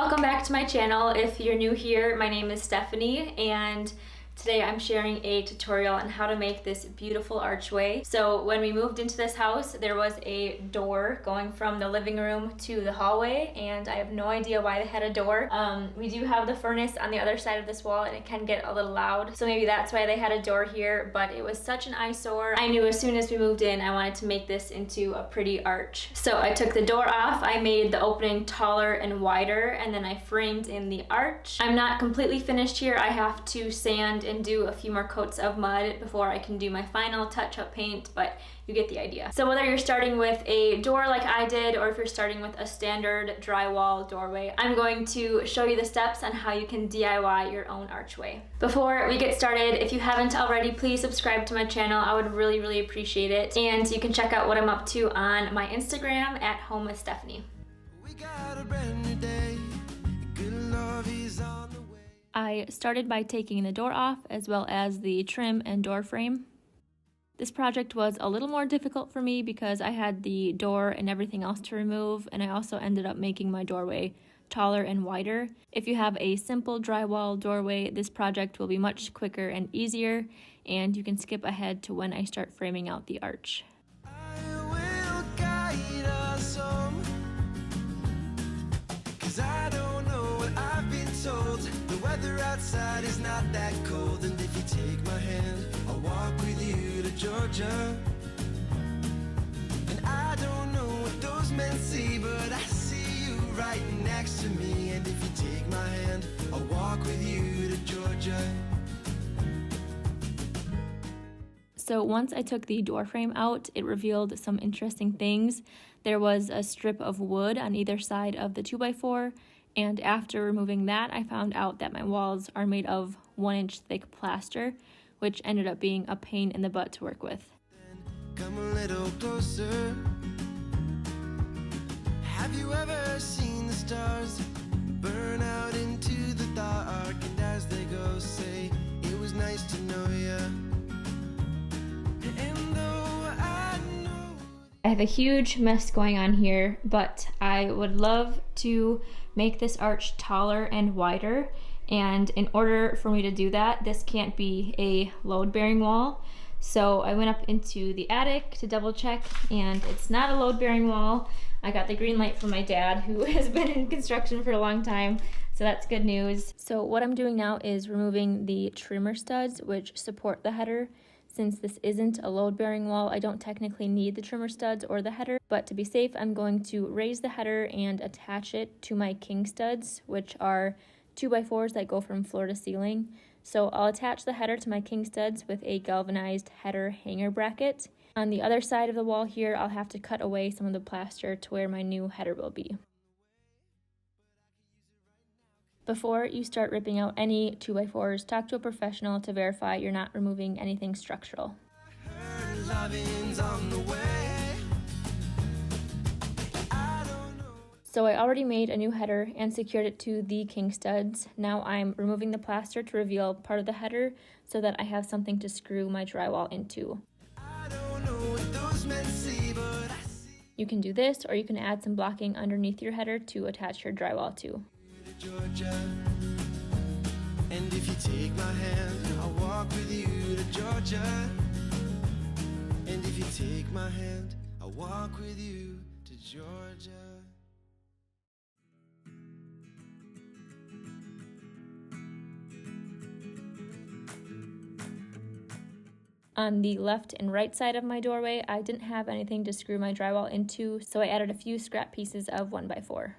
Welcome back to my channel. If you're new here, my name is Stephanie and today I'm sharing a tutorial on how to make this beautiful archway. So when we moved into this house, there was a door going from the living room to the hallway, and I have no idea why they had a door. We do have the furnace on the other side of this wall and it can get a little loud, so maybe that's why they had a door here, but it was such an eyesore. I knew as soon as we moved in I wanted to make this into a pretty arch. So I took the door off, I made the opening taller and wider, and then I framed in the arch. I'm not completely finished here. I have to sand and do a few more coats of mud before I can do my final touch-up paint, but you get the idea. So whether you're starting with a door like I did, or if you're starting with a standard drywall doorway, I'm going to show you the steps on how you can DIY your own archway. Before we get started, if you haven't already, please subscribe to my channel. I would really appreciate it. And you can check out what I'm up to on my Instagram at Home with Stephanie. We got a brand new day. Good love is on the way. I started by taking the door off as well as the trim and door frame. This project was a little more difficult for me because I had the door and everything else to remove, and I also ended up making my doorway taller and wider. If you have a simple drywall doorway, this project will be much quicker and easier, and you can skip ahead to when I start framing out the arch. The weather outside is not that cold, and if you take my hand, I'll walk with you to Georgia. And I don't know what those men see, but I see you right next to me. And if you take my hand, I'll walk with you to Georgia. So once I took the door frame out, it revealed some interesting things. There was a strip of wood on either side of the 2x4, and after removing that, I found out that my walls are made of 1-inch thick plaster, which ended up being a pain in the butt to work with. Come a little closer. Have you ever seen the stars burn out into the dark, and as they go say, it was nice to know ya. And though I know I have a huge mess going on here, but I would love to make this arch taller and wider, and in order for me to do that, this can't be a load-bearing wall. So I went up into the attic to double check, and it's not a load-bearing wall. I got the green light from my dad, who has been in construction for a long time, so that's good news. So what I'm doing now is removing the trimmer studs which support the header. Since this isn't a load-bearing wall, I don't technically need the trimmer studs or the header, but to be safe, I'm going to raise the header and attach it to my king studs, which are 2x4s that go from floor to ceiling. So I'll attach the header to my king studs with a galvanized header hanger bracket. On the other side of the wall here, I'll have to cut away some of the plaster to where my new header will be. Before you start ripping out any 2x4s, talk to a professional to verify you're not removing anything structural. So I already made a new header and secured it to the king studs. Now I'm removing the plaster to reveal part of the header so that I have something to screw my drywall into. You can do this, or you can add some blocking underneath your header to attach your drywall to. Georgia. And if you take my hand, I'll walk with you to Georgia. And if you take my hand, I'll walk with you to Georgia. On the left and right side of my doorway, I didn't have anything to screw my drywall into, so I added a few scrap pieces of 1x4.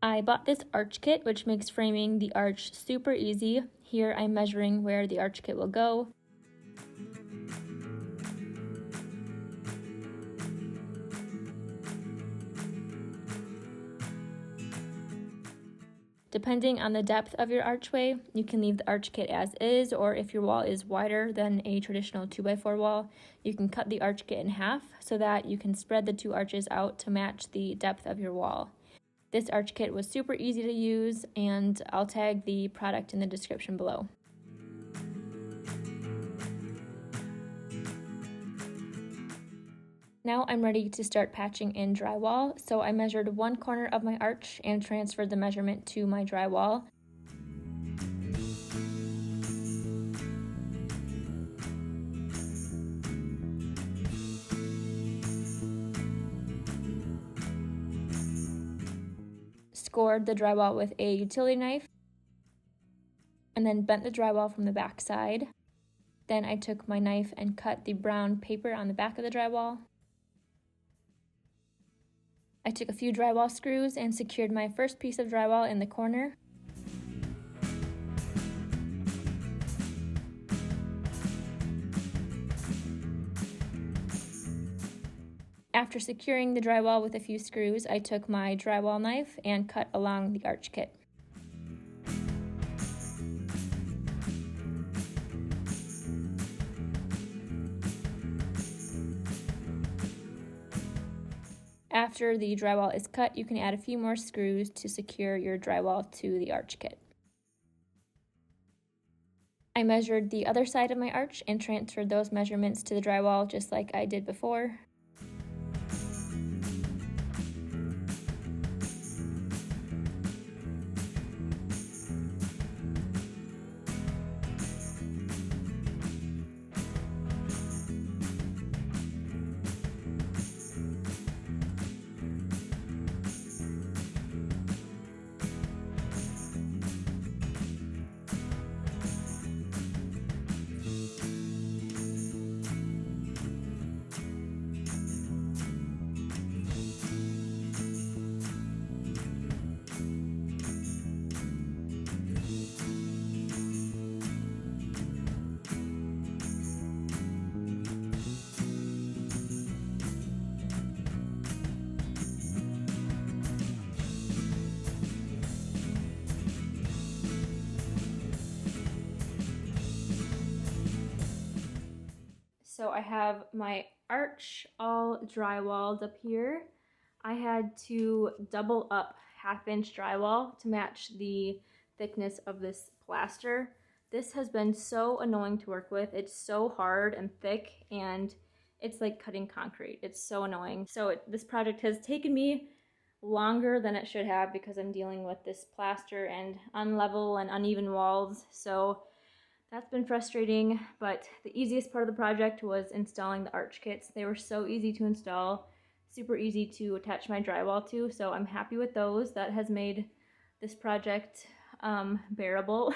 I bought this arch kit, which makes framing the arch super easy. Here I'm measuring where the arch kit will go. Depending on the depth of your archway, you can leave the arch kit as is, or if your wall is wider than a traditional 2x4 wall, you can cut the arch kit in half so that you can spread the two arches out to match the depth of your wall. This arch kit was super easy to use, and I'll tag the product in the description below. Now I'm ready to start patching in drywall, so I measured one corner of my arch and transferred the measurement to my drywall. Scored the drywall with a utility knife, and then bent the drywall from the back side. Then I took my knife and cut the brown paper on the back of the drywall. I took a few drywall screws and secured my first piece of drywall in the corner. After securing the drywall with a few screws, I took my drywall knife and cut along the arch kit. After the drywall is cut, you can add a few more screws to secure your drywall to the arch kit. I measured the other side of my arch and transferred those measurements to the drywall just like I did before. So I have my arch all drywalled up here. I had to double up 1/2-inch drywall to match the thickness of this plaster. This has been so annoying to work with. It's so hard and thick, and it's like cutting concrete. It's so annoying. So this project has taken me longer than it should have because I'm dealing with this plaster and unlevel and uneven walls. So that's been frustrating, but the easiest part of the project was installing the arch kits. They were so easy to install, super easy to attach my drywall to, so I'm happy with those. That has made this project bearable.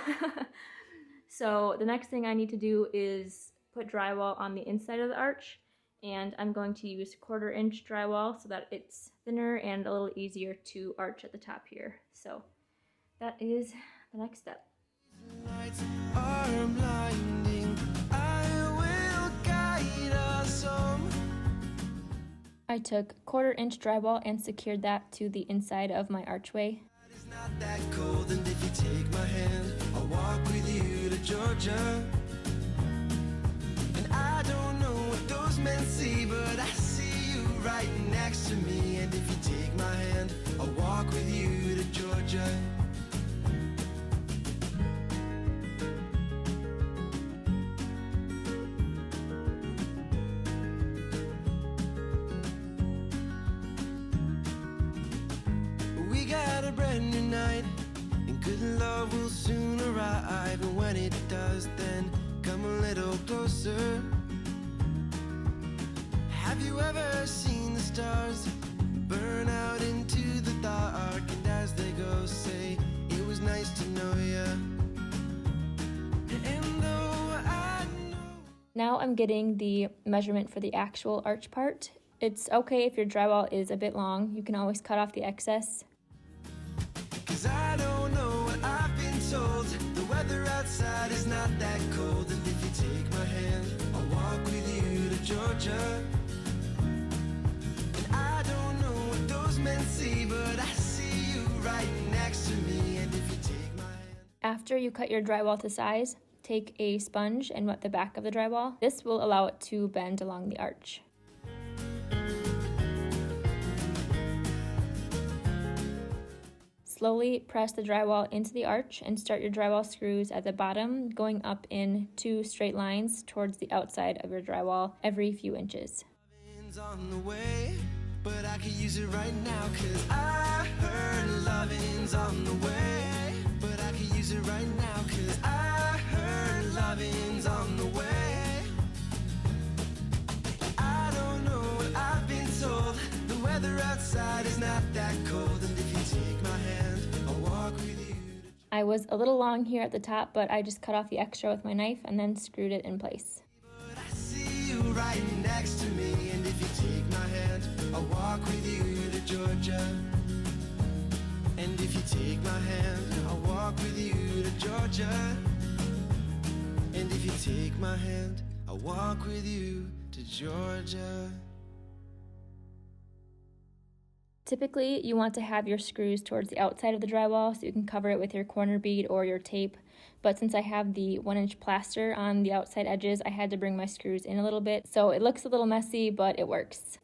So the next thing I need to do is put drywall on the inside of the arch, and I'm going to use 1/4-inch drywall so that it's thinner and a little easier to arch at the top here. So that is the next step. Lights are blinding. I will guide us home. I took 1/4-inch drywall and secured that to the inside of my archway. It's not that cold, and if you take my hand, I'll walk with you to Georgia. And I don't know what those men see, but I see you right next to me. And if you take my hand, I'll walk with you to Georgia. We got a brand new night, and good love will soon arrive. And when it does, then come a little closer. Have you ever seen the stars burn out into the dark? And as they go, say, it was nice to know ya. And though I know. Now I'm getting the measurement for the actual arch part. It's okay if your drywall is a bit long. You can always cut off the excess. 'Cause I don't know what I've been told. The weather outside is not that cold. And if you take my hand, I'll walk with you to Georgia. And I don't know what those men see, but I see you right next to me. And if you take my hand. After you cut your drywall to size, take a sponge and wet the back of the drywall. This will allow it to bend along the arch. Slowly press the drywall into the arch and start your drywall screws at the bottom, going up in 2 straight lines towards the outside of your drywall every few inches. On the way, but I could use it right now, 'cause I heard loving's on the way, but I could use it right now, 'cause I heard loving's on the way. I don't know what I've been told, the weather outside is not that cold, and if you take my hand, I'll walk with you. I was a little long here at the top, but I just cut off the extra with my knife and then screwed it in place. But I see you right next to me, and if you take my hand, I'll walk with you to Georgia. And if you take my hand, I'll walk with you to Georgia. And if you take my hand, I'll walk with you to Georgia. Typically, you want to have your screws towards the outside of the drywall so you can cover it with your corner bead or your tape. But since I have the 1-inch plaster on the outside edges, I had to bring my screws in a little bit. So it looks a little messy, but it works.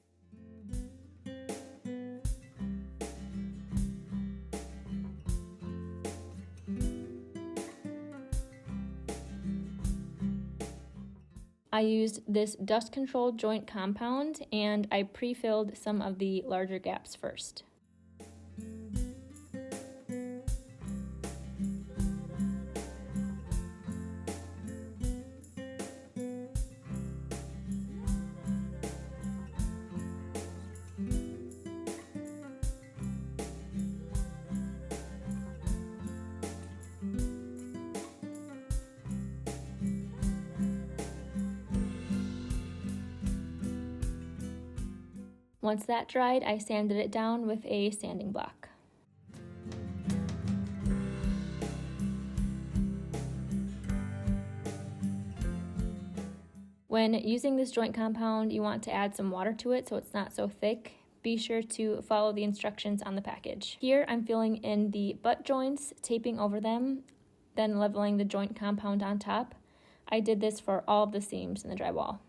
I used this dust control joint compound and I pre-filled some of the larger gaps first. Once that dried, I sanded it down with a sanding block. When using this joint compound, you want to add some water to it so it's not so thick. Be sure to follow the instructions on the package. Here I'm filling in the butt joints, taping over them, then leveling the joint compound on top. I did this for all of the seams in the drywall.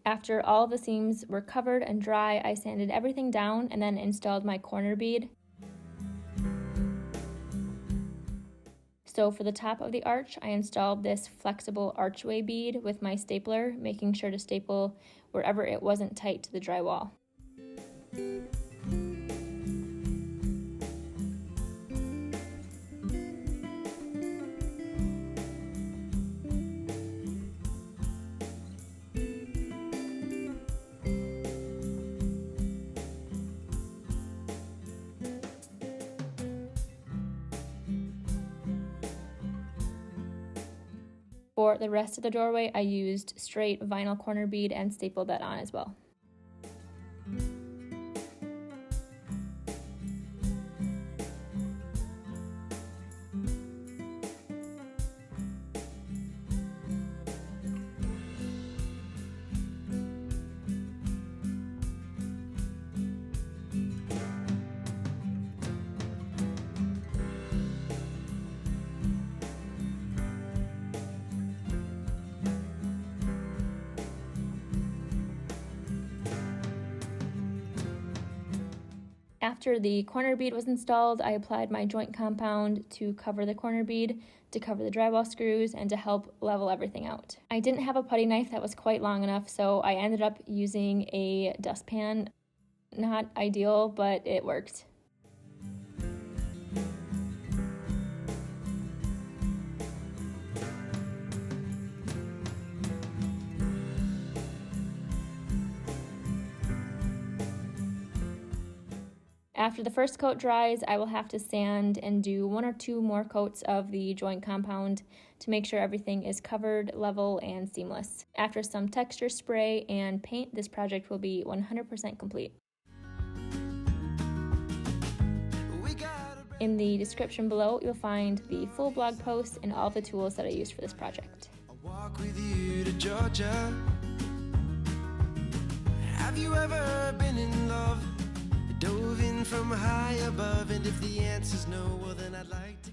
After all the seams were covered and dry, I sanded everything down and then installed my corner bead. So for the top of the arch, I installed this flexible archway bead with my stapler, making sure to staple wherever it wasn't tight to the drywall. For the rest of the doorway, I used straight vinyl corner bead and stapled that on as well. After the corner bead was installed, I applied my joint compound to cover the corner bead, to cover the drywall screws, and to help level everything out. I didn't have a putty knife that was quite long enough, so I ended up using a dustpan. Not ideal, but it worked. After the first coat dries, I will have to sand and do 1 or 2 more coats of the joint compound to make sure everything is covered, level, and seamless. After some texture spray and paint, this project will be 100% complete. In the description below, you'll find the full blog post and all the tools that I used for this project. I'll walk with you to Georgia. Have you ever been in love? Dove in from high above, and if the answer's no, well then I'd like to